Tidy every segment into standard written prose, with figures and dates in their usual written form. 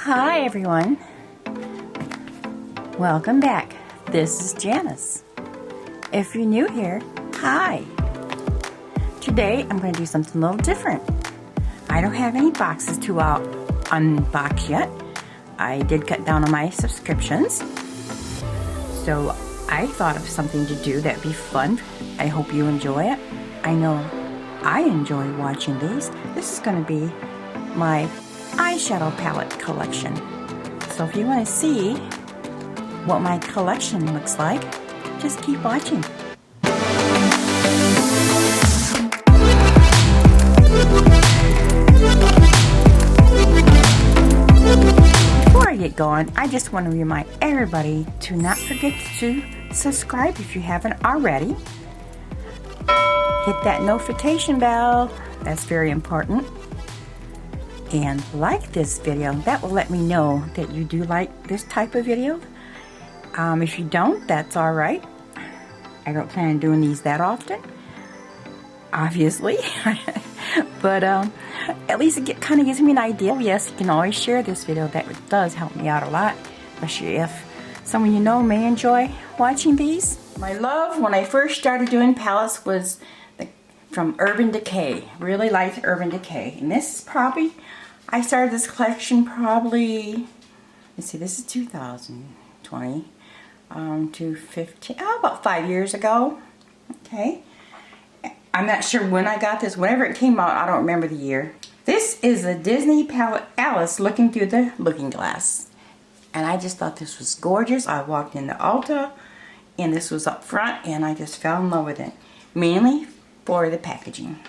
Hi everyone, welcome back. This is Janice. If you're new here, hi. Today I'm going to do something a little different. I don't have any boxes to unbox yet. I did cut down on my subscriptions, so I thought of something to do that'd be fun. I hope you enjoy it. I know I enjoy watching these. This is going to be my eyeshadow palette collection. So if you want to see what my collection looks like, just keep watching. Before I get going, I just want to remind everybody to not forget to subscribe if you haven't already. Hit that notification bell, that's very important. And like this video, that will let me know that you do like this type of video. If you don't, that's alright. I don't plan on doing these that often, obviously. But at least it kind of gives me an idea. Yes, you can always share this video. That does help me out a lot, especially if someone you know may enjoy watching these. My love when I first started doing palettes was from Urban Decay. Really liked Urban Decay. And this is probably, I started this collection probably, let's see, this is 2020 to 15, about 5 years ago. Okay. I'm not sure when I got this. Whenever it came out, I don't remember the year. This is a Disney palette, Alice Looking Through the Looking Glass. And I just thought this was gorgeous. I walked into Ulta and this was up front and I just fell in love with it. Mainly for the packaging.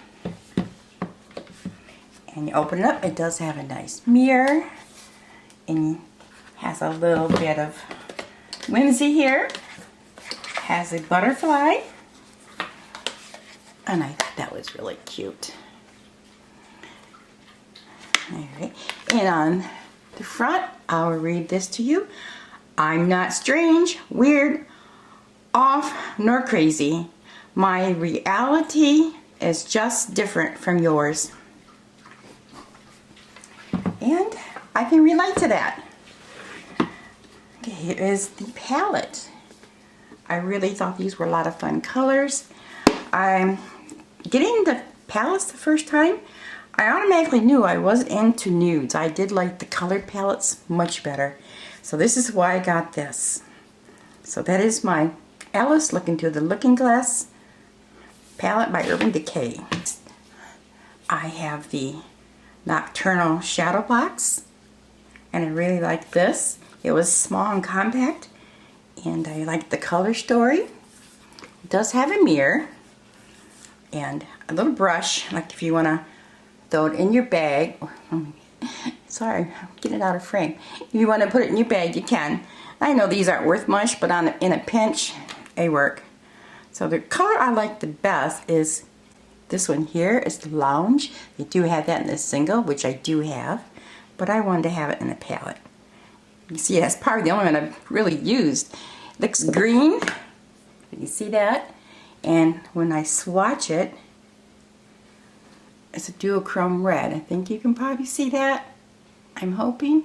And you open it up, it does have a nice mirror and has a little bit of whimsy here. Has a butterfly, and I thought that was really cute. Alright, and on the front, I'll read this to you. I'm not strange, weird, off, nor crazy. My reality is just different from yours. And I can relate to that. Okay, here is the palette. I really thought these were a lot of fun colors. I'm getting the palettes the first time. I automatically knew I wasn't into nudes. I did like the colored palettes much better. So this is why I got this. So that is my Alice Looking Through the Looking Glass palette by Urban Decay. I have the Nocturnal Shadow Box, and I really like this. It was small and compact, and I like the color story. It does have a mirror and a little brush, like if you want to throw it in your bag. Sorry, I'm getting it out of frame. If you want to put it in your bag, you can. I know these aren't worth much, but in a pinch, they work. So the color I like the best is this one here. Is the Lounge. They do have that in the single, which I do have, but I wanted to have it in a palette. You see, that's probably the only one I've really used. It looks green. You see that? And when I swatch it, it's a duochrome red. I think you can probably see that. I'm hoping.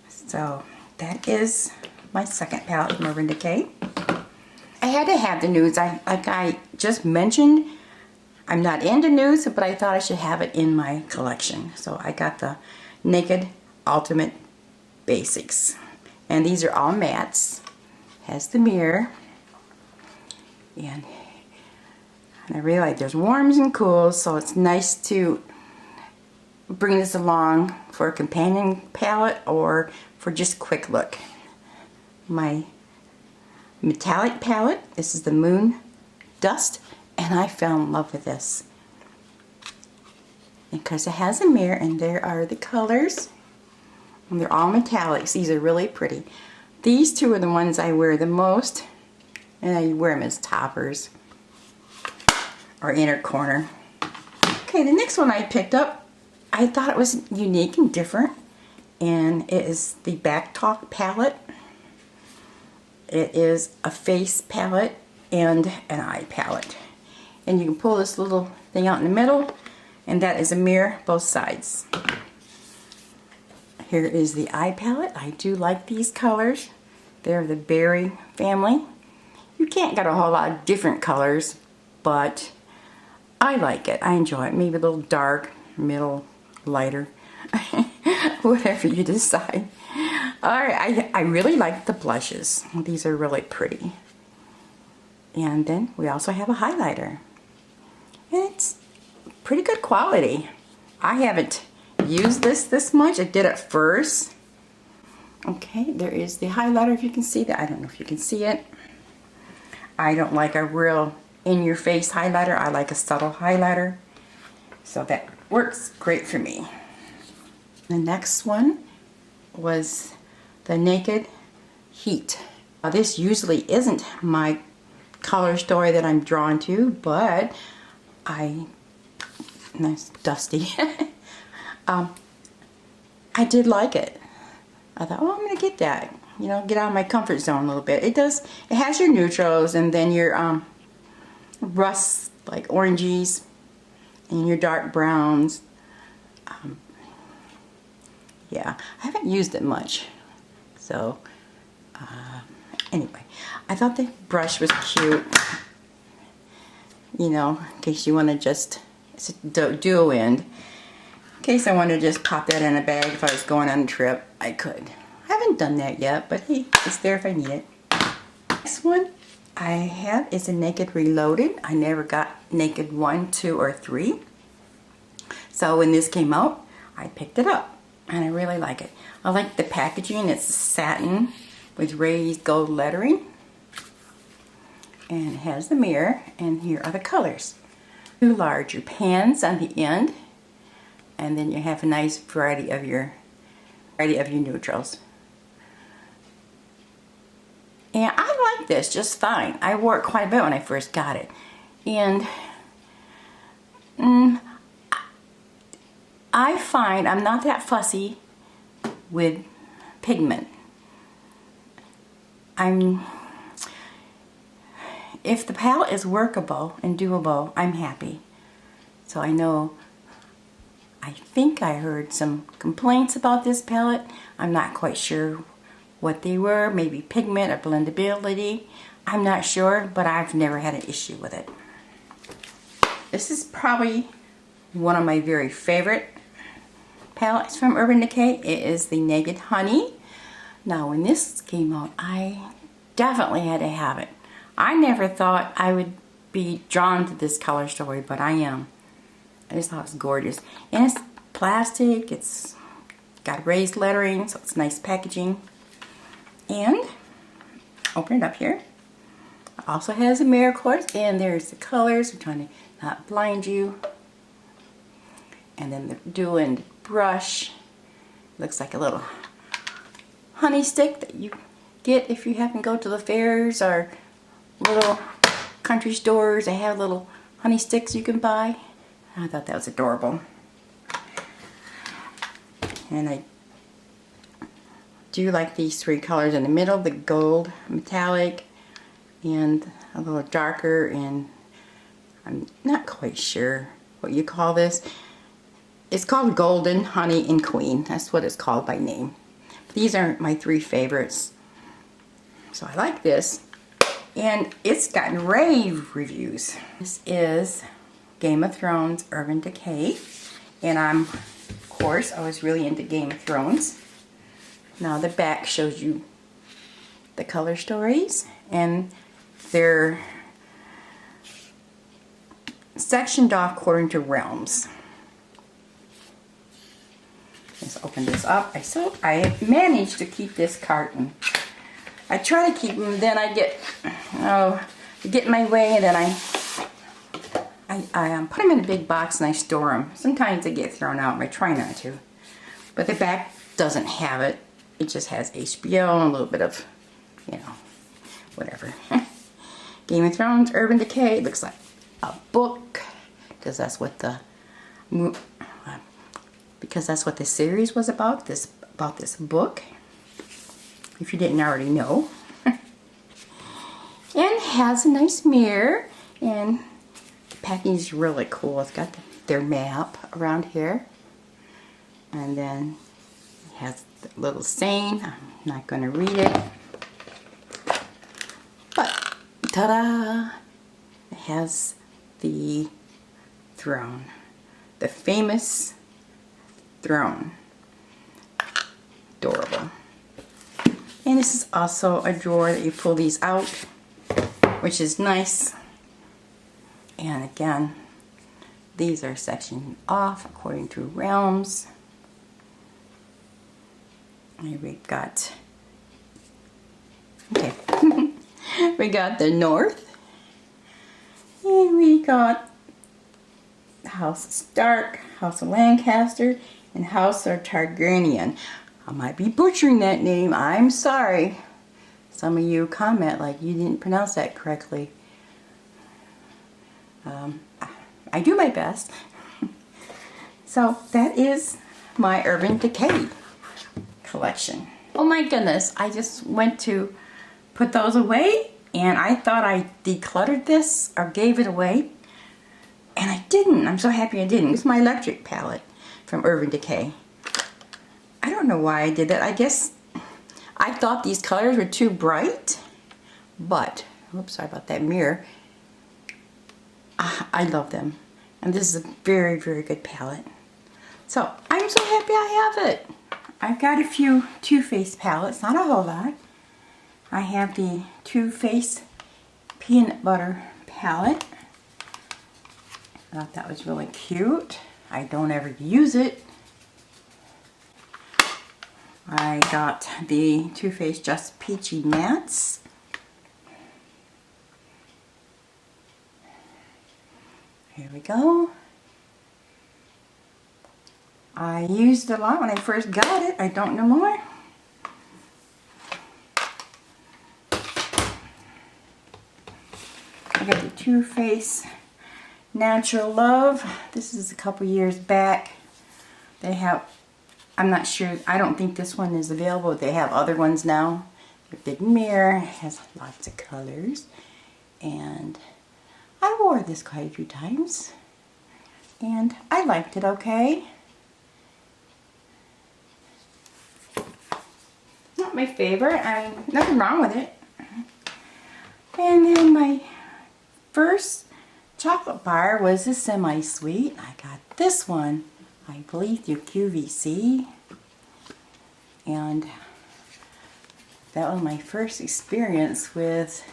So that is my second palette from Urban Decay. I had to have the nudes. Like I just mentioned, I'm not into nudes, but I thought I should have it in my collection. So I got the Naked Ultimate Basics. And these are all mattes. Has the mirror. And I really like there's warms and cools, so it's nice to bring this along for a companion palette or for just a quick look. My metallic palette, this is the Moon Dust, and I fell in love with this because it has a mirror and there are the colors and they're all metallics. These are really pretty. These two are the ones I wear the most, and I wear them as toppers or inner corner. Okay, the next one I picked up, I thought it was unique and different, and it is the Back Talk palette. It is a face palette and an eye palette. And you can pull this little thing out in the middle, and that is a mirror both sides. Here is the eye palette. I do like these colors. They're the berry family. You can't get a whole lot of different colors, but I like it. I enjoy it. Maybe a little dark, middle, lighter. Whatever you decide. Alright, I really like the blushes. These are really pretty. And then we also have a highlighter. And it's pretty good quality. I haven't used this much. I did it first. Okay, there is the highlighter, if you can see that. I don't know if you can see it. I don't like a real in-your-face highlighter. I like a subtle highlighter. So that works great for me. The next one was the Naked Heat. Now, this usually isn't my color story that I'm drawn to, but nice dusty. I did like it. I thought, oh, I'm gonna get that. You know, get out of my comfort zone a little bit. It has your neutrals and then your rusts, like oranges, and your dark browns. Yeah, I haven't used it much. So, anyway, I thought the brush was cute. You know, in case you want to just, it's a dual end. In case I want to just pop that in a bag if I was going on a trip, I could. I haven't done that yet, but hey, it's there if I need it. Next one I have is a Naked Reloaded. I never got Naked 1, 2, or 3. So when this came out, I picked it up. And I really like it. I like the packaging. It's satin with raised gold lettering. And it has the mirror. And here are the colors. 2 larger pans on the end. And then you have a nice variety of your neutrals. And I like this just fine. I wore it quite a bit when I first got it. And I find I'm not that fussy with pigment. If the palette is workable and doable, I'm happy. So I think I heard some complaints about this palette. I'm not quite sure what they were. Maybe pigment or blendability. I'm not sure, but I've never had an issue with it. This is probably one of my very favorite palettes from Urban Decay. It is the Naked Honey. Now when this came out, I definitely had to have it. I never thought I would be drawn to this color story, but I am. I just thought it was gorgeous. And it's plastic, it's got raised lettering, so it's nice packaging. And open it up here. It also has a mirror, of course, and there's the colors. I'm trying to not blind you. And then the dual end brush. Looks like a little honey stick that you get if you happen to go to the fairs or little country stores. They have little honey sticks you can buy. I thought that was adorable. And I do like these 3 colors in the middle, the gold metallic and a little darker, and I'm not quite sure what you call this. It's called Golden, Honey, and Queen. That's what it's called by name. These are my 3 favorites. So I like this. And it's gotten rave reviews. This is Game of Thrones Urban Decay. And of course, I was really into Game of Thrones. Now the back shows you the color stories. And they're sectioned off according to realms. Let's open this up. I managed to keep this carton. I try to keep them, then I get in my way, and then I put them in a big box and I store them. Sometimes they get thrown out, but I try not to. But the back doesn't have it. It just has HBO and a little bit of, you know, whatever. Game of Thrones, Urban Decay. It looks like a book, because that's what the series was about. This book, if you didn't already know. And has a nice mirror, and the packaging is really cool. It's got their map around here, and then has a little saying. I'm not going to read it. But, ta-da! It has the throne. The famous throne. Adorable. And this is also a drawer that you pull these out, which is nice. And again, these are sectioned off according to realms. And we've got, okay, we got the North, and we got House of Stark, House of Lancaster, and House of Targaryen. I might be butchering that name, I'm sorry. Some of you comment like you didn't pronounce that correctly. I do my best. So that is my Urban Decay collection. Oh my goodness, I just went to put those away and I thought I decluttered this or gave it away, and I didn't. I'm so happy I didn't. It's my electric palette from Urban Decay. I don't know why I did that. I guess I thought these colors were too bright, but, oops, sorry about that mirror. I love them. And this is a very, very good palette. So, I'm so happy I have it. I've got a few Too Faced palettes, not a whole lot. I have the Too Faced Peanut Butter palette. I thought that was really cute. I don't ever use it. I got the Too Faced Just Peachy Mattes. Here we go. I used it a lot when I first got it. I don't know more. I got the Too Faced Natural Love. This is a couple years back. They have, I'm not sure, I don't think this one is available. They have other ones now. The big mirror has lots of colors. And I wore this quite a few times. And I liked it okay. Not my favorite. Nothing wrong with it. And then my first chocolate bar was a semi-sweet. I got this one, I believe, through QVC. And that was my first experience with,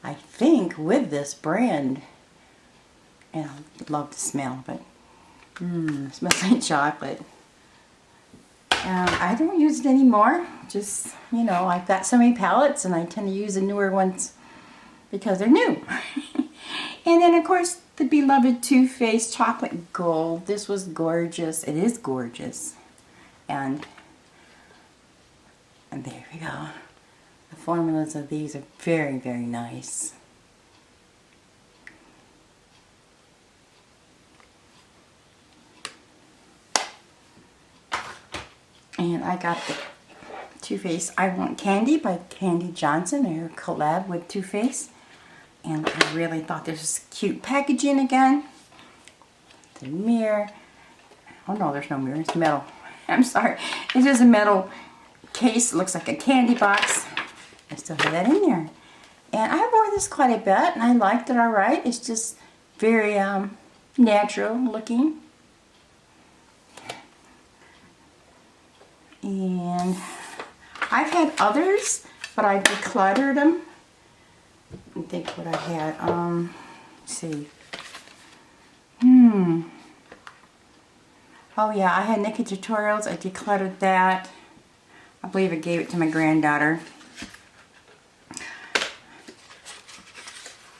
I think, with this brand. And I love the smell, but it smells like chocolate. I don't use it anymore. Just, you know, I've got so many palettes and I tend to use the newer ones because they're new. And then, of course, the beloved Too Faced Chocolate Gold. This was gorgeous. It is gorgeous. And there we go. The formulas of these are very, very nice. And I got the Too Faced I Want Candy by Candy Johnson. They're a collab with Too Faced. And I really thought this was cute packaging again. The mirror. Oh no, there's no mirror. It's metal. I'm sorry. It is a metal case. It looks like a candy box. I still have that in there. And I wore this quite a bit and I liked it alright. It's just very natural looking. And I've had others, but I decluttered them. I think what I had, let's see. Oh yeah, I had Nikki Tutorials. I decluttered that. I believe I gave it to my granddaughter.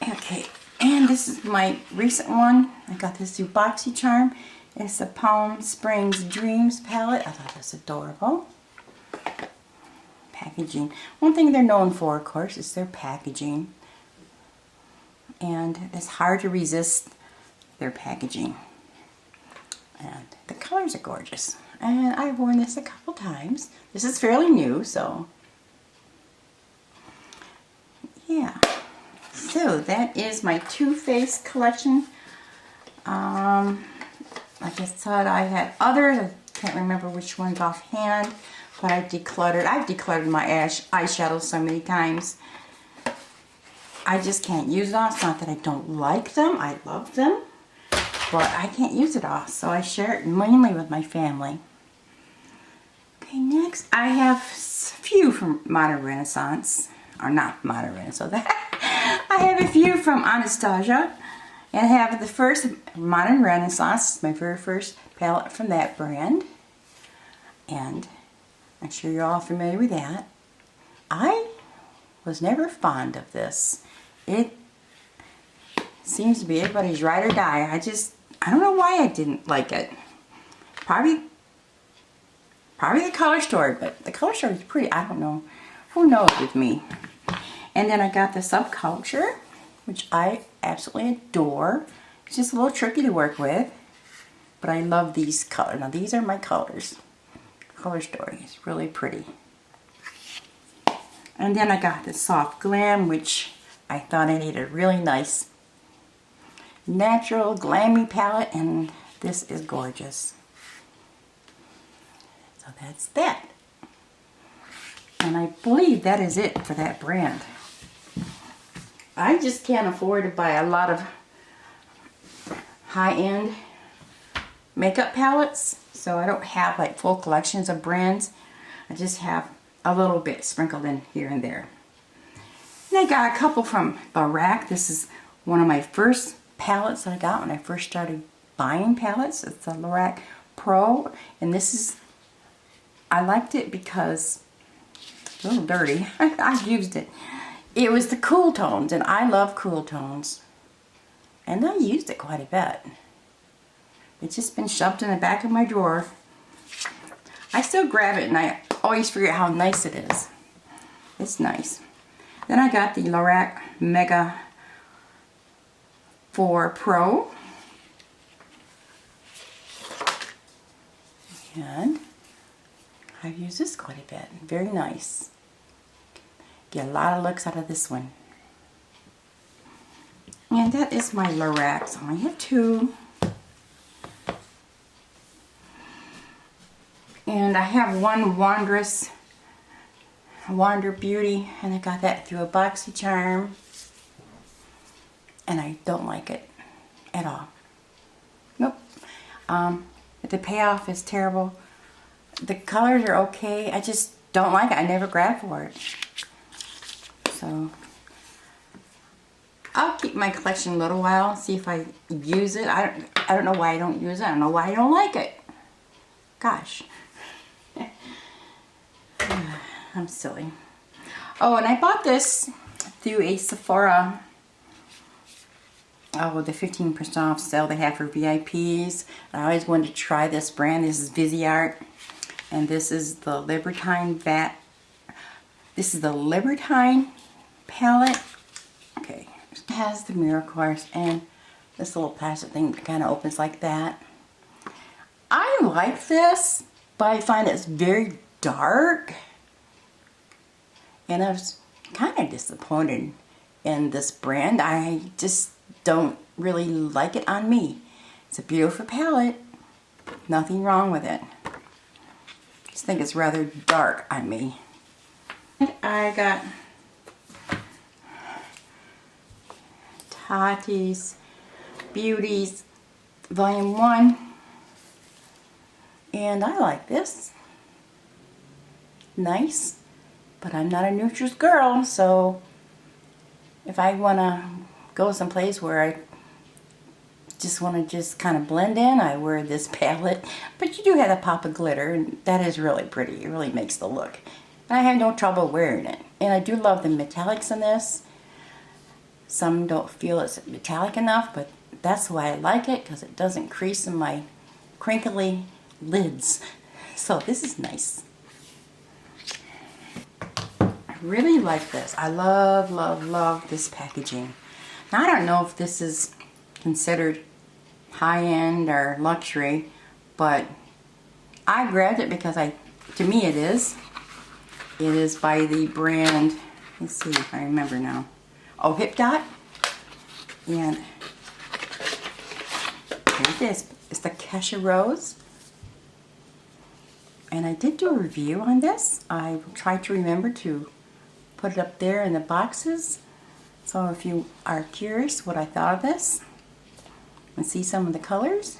Okay, and this is my recent one. I got this through BoxyCharm. It's a Palm Springs Dreams palette. I thought that was adorable. Packaging. One thing they're known for, of course, is their packaging. And it's hard to resist their packaging. And the colors are gorgeous. And I've worn this a couple times. This is fairly new, so yeah. So that is my Too Faced collection. Like I said, I had others. I Can't remember which one's offhand, but I've decluttered my eyeshadows so many times. I just can't use it all. It's not that I don't like them. I love them. But I can't use it all. So I share it mainly with my family. Okay, next I have a few from Modern Renaissance. Or not Modern Renaissance. I have a few from Anastasia. And I have the first Modern Renaissance. My very first palette from that brand. And I'm sure you're all familiar with that. I was never fond of this. It seems to be everybody's ride or die. I don't know why I didn't like it. Probably the color story, but the color story is pretty. I don't know. Who knows with me? And then I got the Subculture, which I absolutely adore. It's just a little tricky to work with, but I love these colors. Now these are my colors. Color story is really pretty. And then I got the Soft Glam, which I thought I needed a really nice natural glammy palette, and this is gorgeous. So that's that. And I believe that is it for that brand. I just can't afford to buy a lot of high-end makeup palettes, so I don't have like full collections of brands. I just have a little bit sprinkled in here and there. And I got a couple from Lorac. This is one of my first palettes that I got when I first started buying palettes. It's a Lorac Pro, and this is, I liked it because it's a little dirty. I've used it. It was the cool tones, and I love cool tones. And I used it quite a bit. It's just been shoved in the back of my drawer. I still grab it, and I always forget how nice it is. It's nice. Then I got the Lorac Mega 4 Pro. And I've used this quite a bit. Very nice. Get a lot of looks out of this one. And that is my Lorac. So I only have two. And I have one Wander Beauty, and I got that through a BoxyCharm. And I don't like it at all. Nope. The payoff is terrible. The colors are okay. I just don't like it. I never grab for it. So I'll keep my collection a little while, see if I use it. I don't know why I don't use it. I don't know why I don't like it. Gosh. I'm silly. Oh, and I bought this through a Sephora. Oh, the 15% off sale they have for VIPs. I always wanted to try this brand. This is Viseart. And this is the Libertine This is the Libertine palette. Okay. It has the mirror, of course, and this little plastic thing that kind of opens like that. I like this, but I find it's very dark. And I was kind of disappointed in this brand. I just don't really like it on me. It's a beautiful palette. Nothing wrong with it. Just think it's rather dark on me. And I got Tati's Beauties Volume 1. And I like this. Nice. But I'm not a neutrals girl, so if I want to go someplace where I just want to kind of blend in, I wear this palette. But you do have a pop of glitter, and that is really pretty. It really makes the look. And I have no trouble wearing it. And I do love the metallics in this. Some don't feel it's metallic enough, but that's why I like it, because it doesn't crease in my crinkly lids. So this is nice. I really like this. I love, love, love this packaging. Now, I don't know if this is considered high-end or luxury, but I grabbed it because to me it is. It is by the brand, let's see if I remember now. Oh, Hip Dot. And here's this. It's the Kesha Rose. And I did do a review on this. I tried to remember to put it up there in the boxes. So if you are curious what I thought of this and see some of the colors,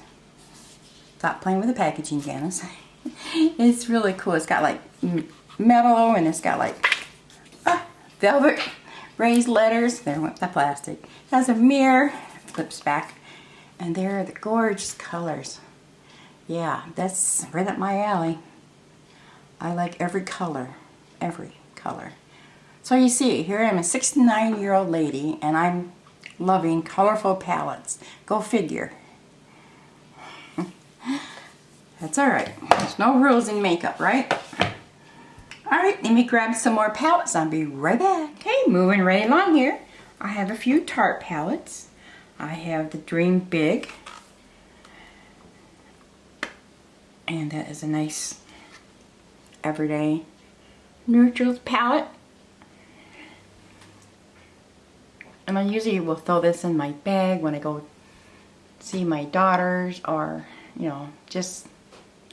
stop playing with the packaging, Janice. It's really cool. It's got like metal, and it's got like velvet raised letters. There went the plastic. It has a mirror, flips back, and there are the gorgeous colors. Yeah, that's right up my alley. I like every color, every color. So you see, here I am, a 69-year-old lady, and I'm loving colorful palettes. Go figure. That's alright. There's no rules in makeup, right? Alright, let me grab some more palettes. I'll be right back. Okay, moving right along here. I have a few Tarte palettes. I have the Dream Big. And that is a nice everyday neutrals palette. And I usually will throw this in my bag when I go see my daughters, or, you know, just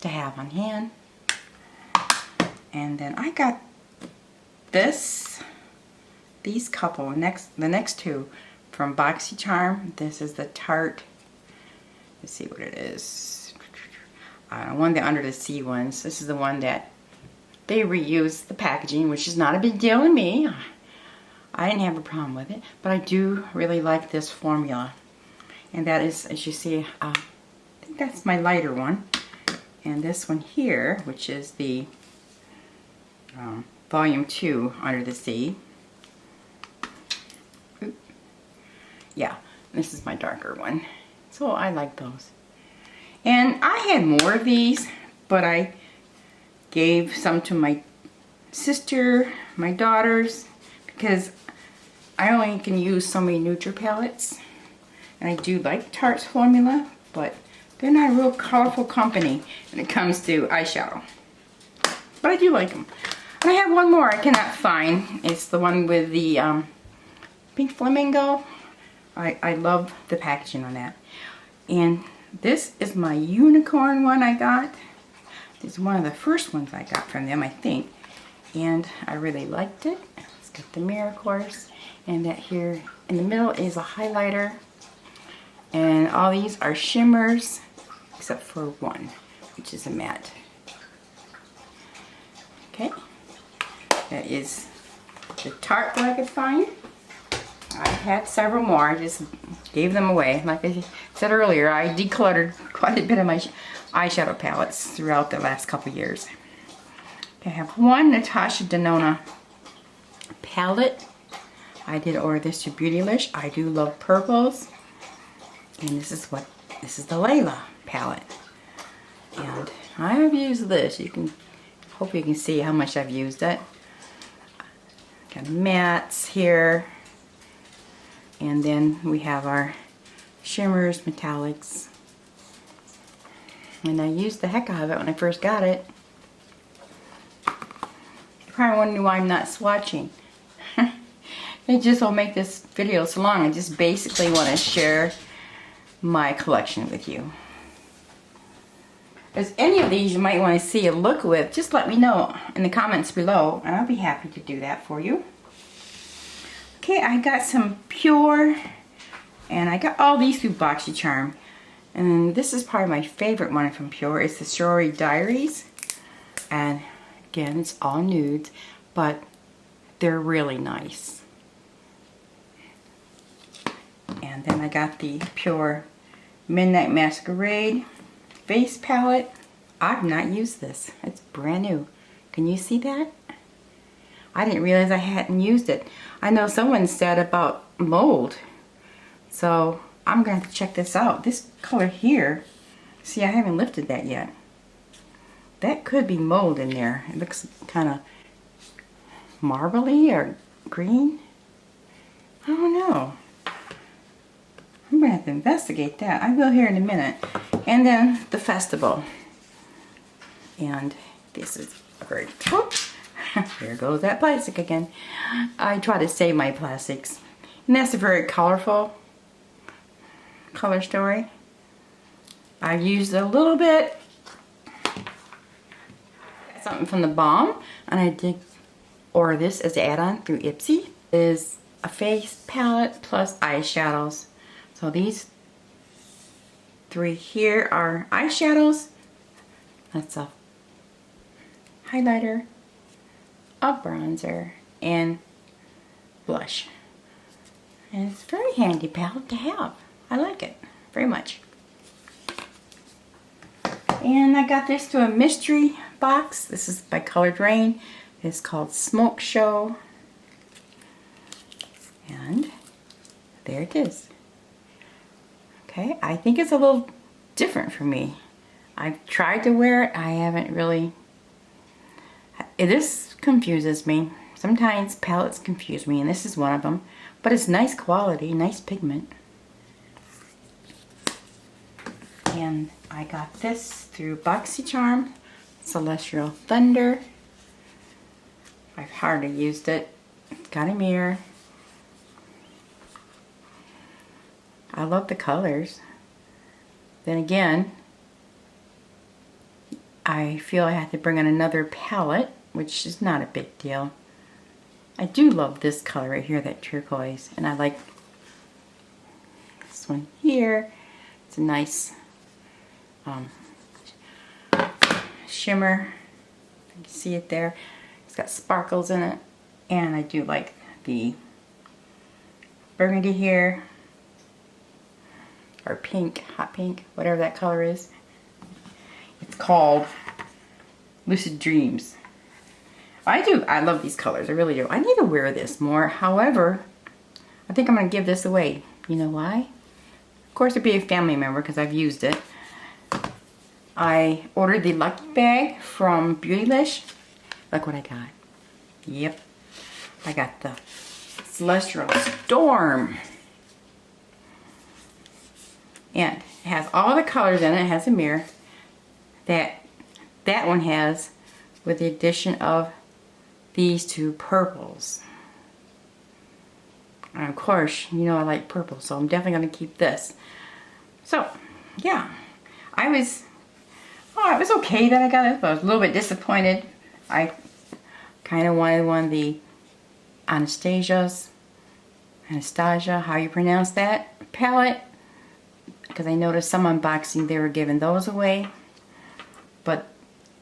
to have on hand. And then I got these couple, the next two from BoxyCharm. This is the Tarte, let's see what it is. One of the Under the Sea ones. This is the one that they reuse the packaging, which is not a big deal to me. I didn't have a problem with it, but I do really like this formula. And that is, as you see, I think that's my lighter one. And this one here, which is the Volume 2 Under the Sea. Oop. Yeah, this is my darker one. So I like those. And I had more of these, but I gave some to my sister, my daughters, because I only can use so many neutral palettes. And I do like Tarte's formula, but they're not a real colorful company when it comes to eyeshadow. But I do like them. And I have one more I cannot find. It's the one with the pink flamingo. I love the packaging on that. And this is my unicorn one I got. It's one of the first ones I got from them, I think. And I really liked it. It's got the mirror, of course. And that here in the middle is a highlighter. And all these are shimmers, except for one, which is a matte. Okay. That is the Tarte that I could find. I had several more. I just gave them away. Like I said earlier, I decluttered quite a bit of my eyeshadow palettes throughout the last couple years. Okay, I have one Natasha Denona palette. I did order this to Beautylish. I do love purples. And this is the Layla palette. And I have used this. Hope you can see how much I've used it. Got mattes here. And then we have our shimmers, metallics. And I used the heck out of it when I first got it. You're probably wondering why I'm not swatching. It just will make this video so long. I just basically want to share my collection with you. If there's any of these you might want to see a look with, just let me know in the comments below, and I'll be happy to do that for you. Okay, I got some Pure, and I got all these through BoxyCharm. And this is probably my favorite one from Pure. It's the Strawberry Diaries. And again, it's all nudes, but they're really nice. And then I got the Pure Midnight Masquerade face palette. I've not used this. It's brand new. Can you see that? I didn't realize I hadn't used it. I know someone said about mold. So I'm going to have to check this out. This color here, see, I haven't lifted that yet. That could be mold in there. It looks kind of marbly or green. I don't know. I'm going to have to investigate that. I will here in a minute. And then the Festival. And this is very, whoops, there goes that plastic again. I try to save my plastics. And that's a very colorful color story. I've used a little bit Something from the Balm, and I did order this as an add-on through Ipsy. It is a face palette plus eyeshadows. So these 3 here are eyeshadows. That's a highlighter, a bronzer, and blush. And it's a very handy palette to have. I like it very much. And I got this through a mystery box. This is by Colored Rain. It's called Smoke Show. And there it is. Okay, I think it's a little different for me. I've tried to wear it. I haven't really. This confuses me. Sometimes palettes confuse me, and this is one of them. But it's nice quality, nice pigment. And I got this through BoxyCharm, Celestial Thunder. I've hardly used it. It's got a mirror. I love the colors. Then again, I feel I have to bring in another palette, which is not a big deal. I do love this color right here, that turquoise, and I like this one here. It's a nice shimmer. You can see it there. It's got sparkles in it, and I do like the burgundy here, or pink, hot pink, whatever that color is. It's called Lucid Dreams. I love these colors, I really do. I need to wear this more. However, I think I'm going to give this away. You know why? Of course, it'd be a family member because I've used it. I ordered the Lucky Bag from Beautylish. Look what I got. Yep. I got the Celestial Storm. And it has all the colors in it. It has a mirror. That one has, with the addition of these 2 purples. And of course, you know I like purple, so I'm definitely going to keep this. So, yeah. It was okay that I got it, but I was a little bit disappointed. I kind of wanted one of the Anastasia, how you pronounce that, palette. Because I noticed some unboxing, they were giving those away. But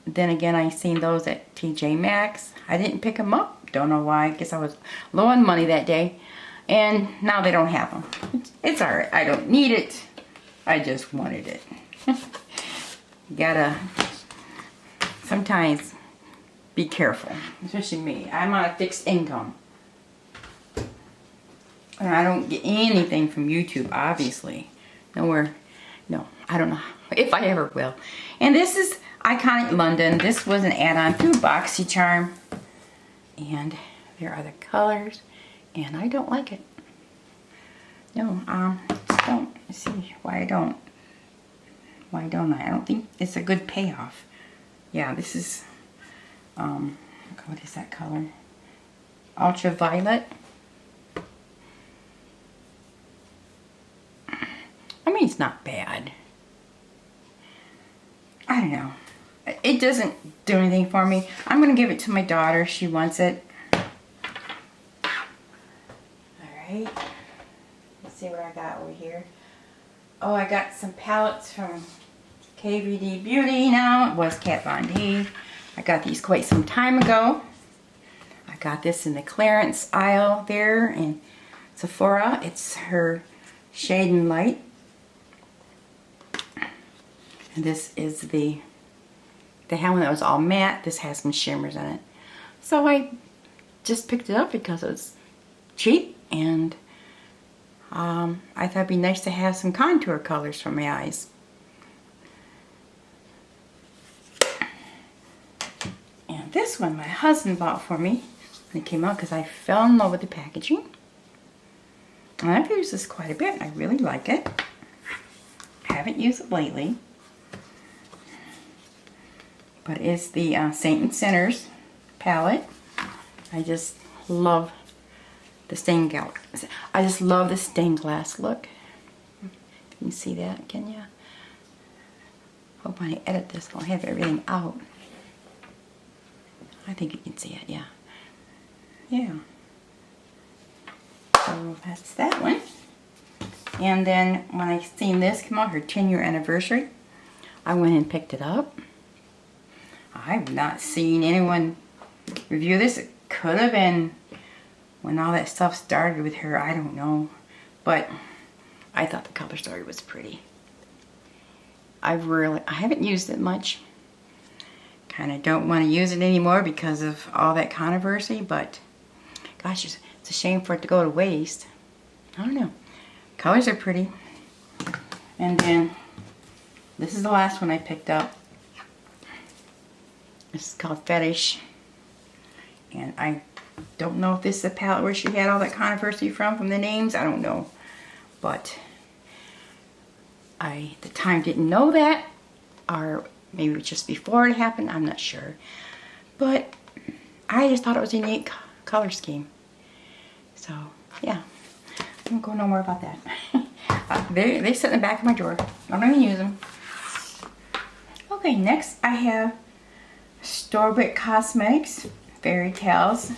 then again, I seen those at TJ Maxx. I didn't pick them up. Don't know why. I guess I was low on money that day. And now they don't have them. It's alright. I don't need it. I just wanted it. You gotta sometimes be careful. Especially me. I'm on a fixed income. And I don't get anything from YouTube, obviously. Nowhere. No, I don't know if I ever will. And this is Iconic London. This was an add-on through BoxyCharm. And there are the colors. And I don't like it. No, just don't. See why I don't. Why don't I? I don't think it's a good payoff. Yeah, this is, what is that color? Ultraviolet. I mean, it's not bad. I don't know. It doesn't do anything for me. I'm going to give it to my daughter. She wants it. Alright. Let's see what I got over here. Oh, I got some palettes from KVD Beauty now. It was Kat Von D. I got these quite some time ago. I got this in the clearance aisle there in Sephora. It's her Shade and Light. And this is the one that was all matte. This has some shimmers in it. So I just picked it up because it was cheap, and I thought it'd be nice to have some contour colors for my eyes. And this one my husband bought for me when it came out because I fell in love with the packaging. And I've used this quite a bit. I really like it. Haven't used it lately. But it's the Saint & Sinners palette. I just love the stained glass. I just love the stained glass look. You can see that, can you? Hope when I edit this, I'll have everything out. I think you can see it, yeah. Yeah. So that's that one. And then when I seen this come out, her 10-year anniversary, I went and picked it up. I've not seen anyone review this. It could have been when all that stuff started with her, I don't know. But I thought the color story was pretty. I haven't used it much. Kind of don't want to use it anymore because of all that controversy, but gosh, it's a shame for it to go to waste. I don't know. Colors are pretty. And then this is the last one I picked up. This is called Fetish. And I don't know if this is a palette where she had all that controversy from the names. I don't know. But I, at the time, didn't know that. Or maybe it was just before it happened. I'm not sure. But I just thought it was a unique color scheme. So, yeah. I won't go no more about that. They sit in the back of my drawer. I'm not going to use them. Okay, next I have Store-Bought Cosmetics Fairy Tales.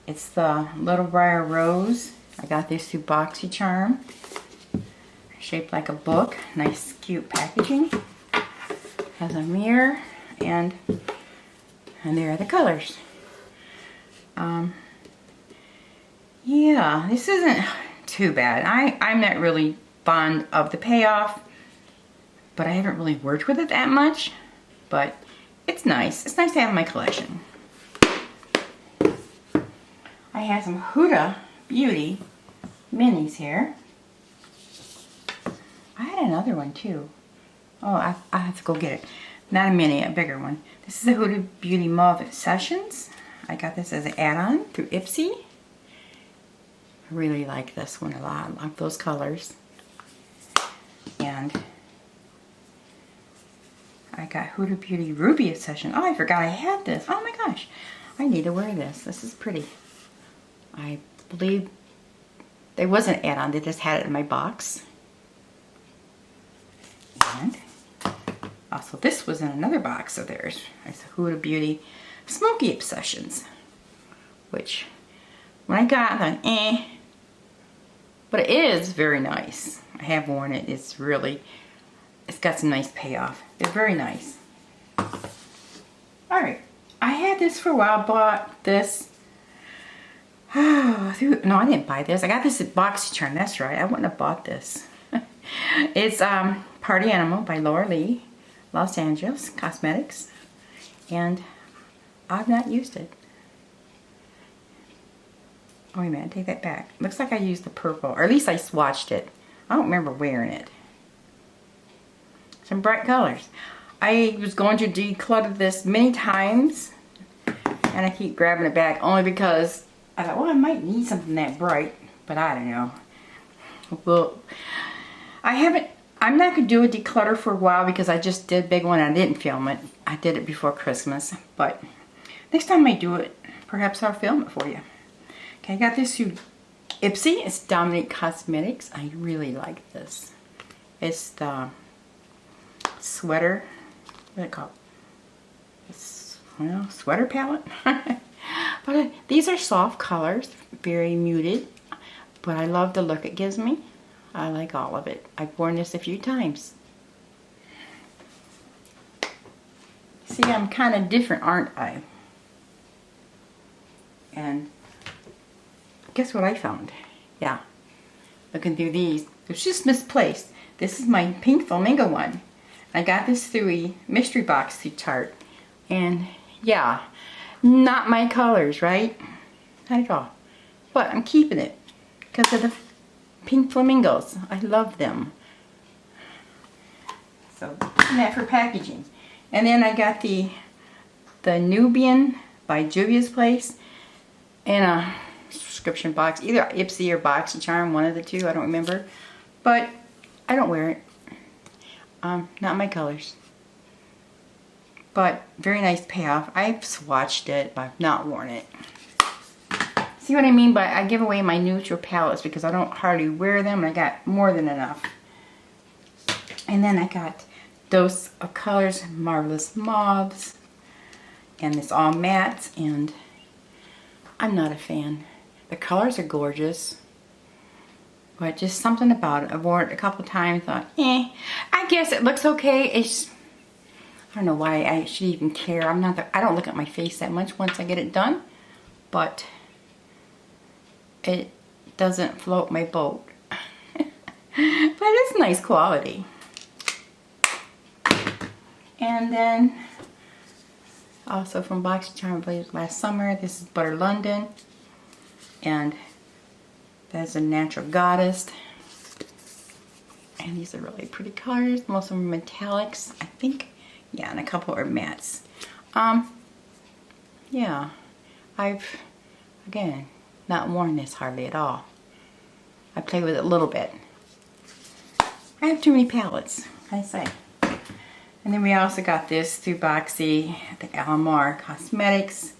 It's the Little Briar Rose. I got this through BoxyCharm. Shaped like a book. Nice, cute packaging. Has a mirror and there are the colors. Yeah, this isn't too bad. I'm not really fond of the payoff, but I haven't really worked with it that much. But it's nice. It's nice to have in my collection. I have some Huda Beauty minis here. I had another one too. Oh, I have to go get it. Not a mini, a bigger one. This is the Huda Beauty Mauve Sessions. I got this as an add-on through Ipsy. I really like this one a lot. I like those colors. And I got Huda Beauty Ruby Session. Oh, I forgot I had this. Oh my gosh. I need to wear this. This is pretty. I believe there was an add-on. They just had it in my box. And also this was in another box of theirs. It's Huda Beauty Smoky Obsessions. Which, when I got it, I thought, eh. But it is very nice. I have worn it. It's got some nice payoff. It's very nice. Alright. I had this for a while. Bought this. No, I didn't buy this. I got this at BoxyCharm. That's right. I wouldn't have bought this. It's Party Animal by Laura Lee. Los Angeles Cosmetics. And I've not used it. Oh, wait a minute, take that back. Looks like I used the purple, or at least I swatched it. I don't remember wearing it. Some bright colors. I was going to declutter this many times, and I keep grabbing it back only because I thought, well, I might need something that bright, but I don't know. Well, I'm not going to do a declutter for a while because I just did a big one and I didn't film it. I did it before Christmas, but next time I do it, perhaps I'll film it for you. Okay, I got this through Ipsy. It's Dominique Cosmetics. I really like this. It's the sweater, what is it called? It's, well, sweater palette. But these are soft colors, very muted. But I love the look it gives me. I like all of it. I've worn this a few times. See, I'm kind of different, aren't I? And guess what I found? Yeah, looking through these. It was just misplaced. This is my pink flamingo one. I got this through a mystery box through Tarte. And yeah, not my colors, right? Not at all. But I'm keeping it because of the pink flamingos. I love them. So, and that for packaging. And then I got the Nubian by Juvia's Place in a subscription box, either Ipsy or BoxyCharm, one of the two, I don't remember. But I don't wear it. Not my colors. But very nice payoff. I've swatched it, but I've not worn it. See what I mean by I give away my neutral palettes because I don't hardly wear them and I got more than enough. And then I got Dose of Colors Marvelous Mauves. And it's all matte, and I'm not a fan. The colors are gorgeous, but just something about it. I wore it a couple times, thought, I guess it looks okay. It's, I don't know why I should even care. I don't look at my face that much once I get it done, but it doesn't float my boat. But it's nice quality. And then also from BoxyCharm, I believe last summer, this is Butter London, and that's a Natural Goddess. And these are really pretty colors. Most of them are metallics, I think. Yeah, and a couple are mattes. Yeah, I've, again, not worn this hardly at all. I play with it a little bit. I have too many palettes, I say. And then we also got this through Boxy, the Alamar Cosmetics.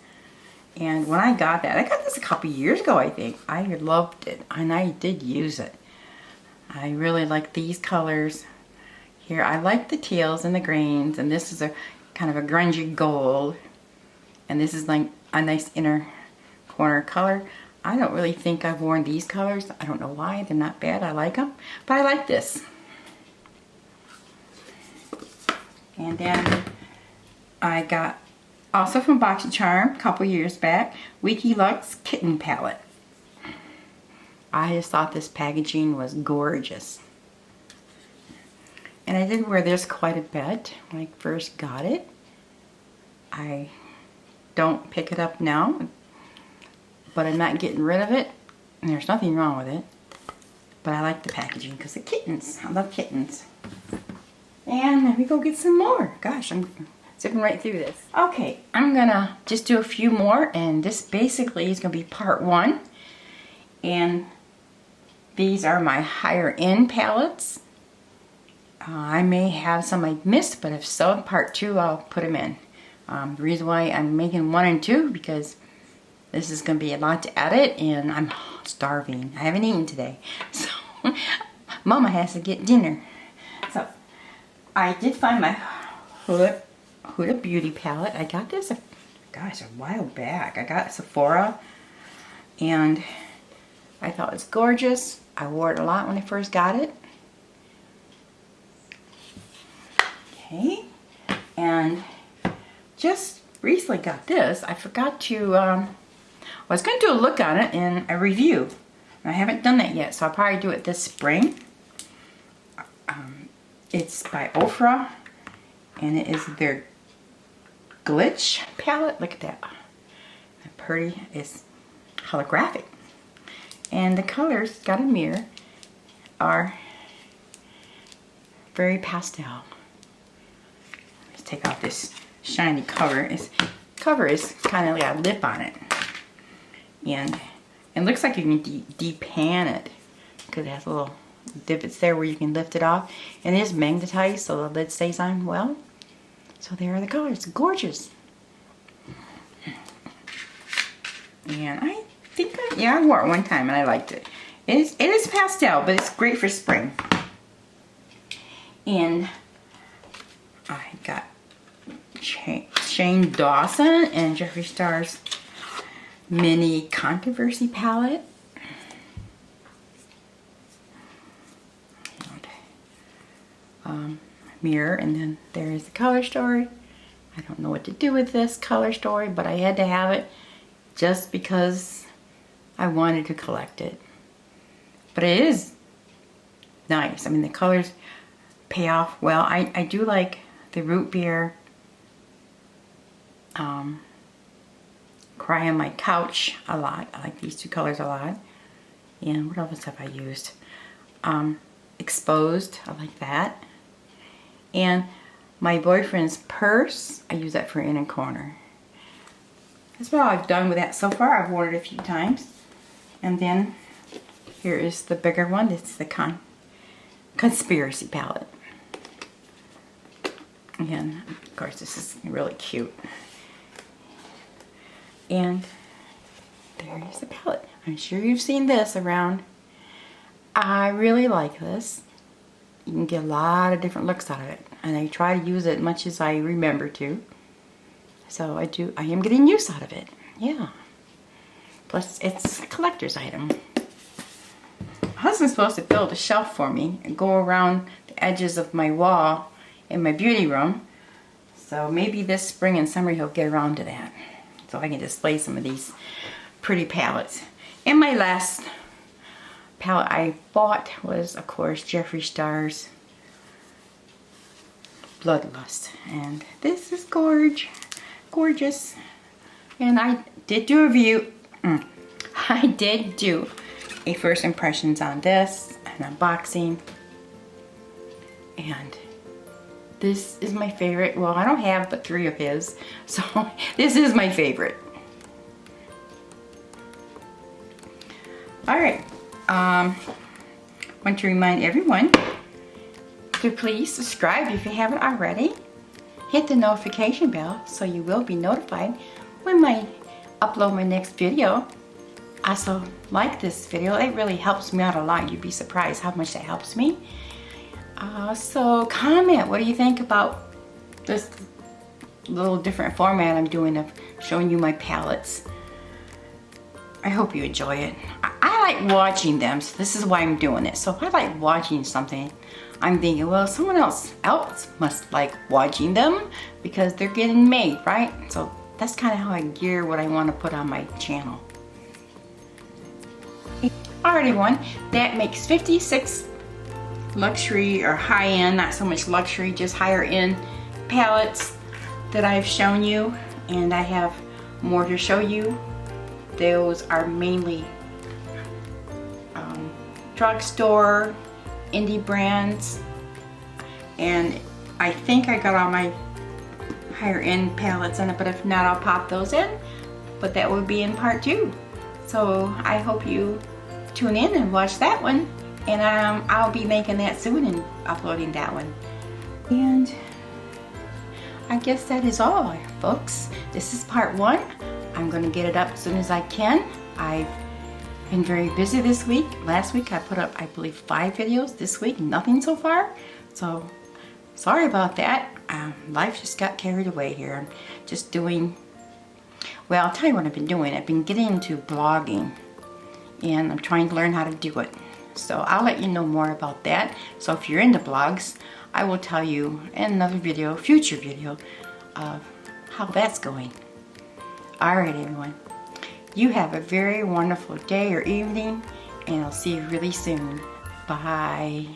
And when I got this a couple years ago, I think. I loved it, and I did use it. I really like these colors. Here, I like the teals and the greens, and this is a kind of a grungy gold. And this is like a nice inner corner color. I don't really think I've worn these colors. I don't know why. They're not bad. I like them. But I like this. And then I got, also from BoxyCharm a couple years back, Wiki Luxe Kitten Palette. I just thought this packaging was gorgeous. And I did wear this quite a bit when I first got it. I don't pick it up now, but I'm not getting rid of it. And there's nothing wrong with it. But I like the packaging because of kittens. I love kittens. And let me go get some more. Gosh, I'm zipping right through this. Okay, I'm gonna just do a few more, and this basically is gonna be part 1. And these are my higher end palettes. I may have some I missed, but if so, in part 2, I'll put them in. The reason why I'm making 1 and 2, because this is gonna be a lot to edit, and I'm starving. I haven't eaten today, so Mama has to get dinner. So I did find my Huda Beauty palette. I got this, gosh, a while back. I got it at Sephora, and I thought it was gorgeous. I wore it a lot when I first got it. Okay, and just recently got this. I forgot to, I was going to do a look on it and a review. I haven't done that yet, so I'll probably do it this spring. It's by Ofra, and it is their Glitch palette. Look at that. How pretty. It's holographic. And the colors, got a mirror, are very pastel. Let's take off this shiny cover. Its cover is kind of like a lip on it. And it looks like you can depan it because it has little divots there where you can lift it off, and it is magnetized so the lid stays on well. So there are the colors. Gorgeous. And I think I wore it one time and I liked it. It is pastel, but it's great for spring. And I got Shane Dawson and Jeffree Star's mini Controversy palette. Mirror, and then there is the color story. I don't know what to do with this color story, but I had to have it just because I wanted to collect it. But it is nice. I mean, the colors pay off well. I do like the root beer Cry on My Couch a lot. I like these two colors a lot. And what else have I used? Exposed, I like that. And my boyfriend's purse, I use that for inner corner. That's what I've done with that so far. I've worn it a few times. And then here is the bigger one. It's the Conspiracy palette. And of course this is really cute. And there is the palette. I'm sure you've seen this around. I really like this. You can get a lot of different looks out of it. And I try to use it as much as I remember to. So I am getting use out of it. Yeah. Plus, it's a collector's item. My husband's supposed to fill the shelf for me and go around the edges of my wall in my beauty room. So maybe this spring and summer he'll get around to that. So I can display some of these pretty palettes. And my last palette I bought was, of course, Jeffree Star's Bloodlust. And this is gorgeous. And I did do a review. I did do a first impressions on this, an unboxing. And this is my favorite. Well, I don't have but 3 of his. So this is my favorite. Alright. Want to remind everyone to please subscribe if you haven't already. Hit the notification bell so you will be notified when I upload my next video. Also, like this video. It really helps me out a lot. You'd be surprised how much that helps me. So comment. What do you think about this little different format I'm doing of showing you my palettes? I hope you enjoy it. I like watching them, so this is why I'm doing it. So if I like watching something, I'm thinking, well, someone else must like watching them because they're getting made, right? So that's kind of how I gear what I want to put on my channel. Alright everyone, that makes 56 luxury or high-end, not so much luxury, just higher end palettes that I've shown you, and I have more to show you. Those are mainly drugstore, indie brands, and I think I got all my higher end palettes in it, but if not, I'll pop those in, but that will be in part 2. So I hope you tune in and watch that one, and I'll be making that soon and uploading that one. And I guess that is all, folks. This is part 1. I'm going to get it up as soon as I can. I've been very busy this week. Last week I put up, I believe, 5 videos. This week, nothing so far. So, sorry about that. Life just got carried away here. I'm just doing, well, I'll tell you what I've been doing. I've been getting into blogging, and I'm trying to learn how to do it. So I'll let you know more about that. So if you're into blogs, I will tell you in another video, future video, of how that's going. Alright everyone, you have a very wonderful day or evening, and I'll see you really soon. Bye.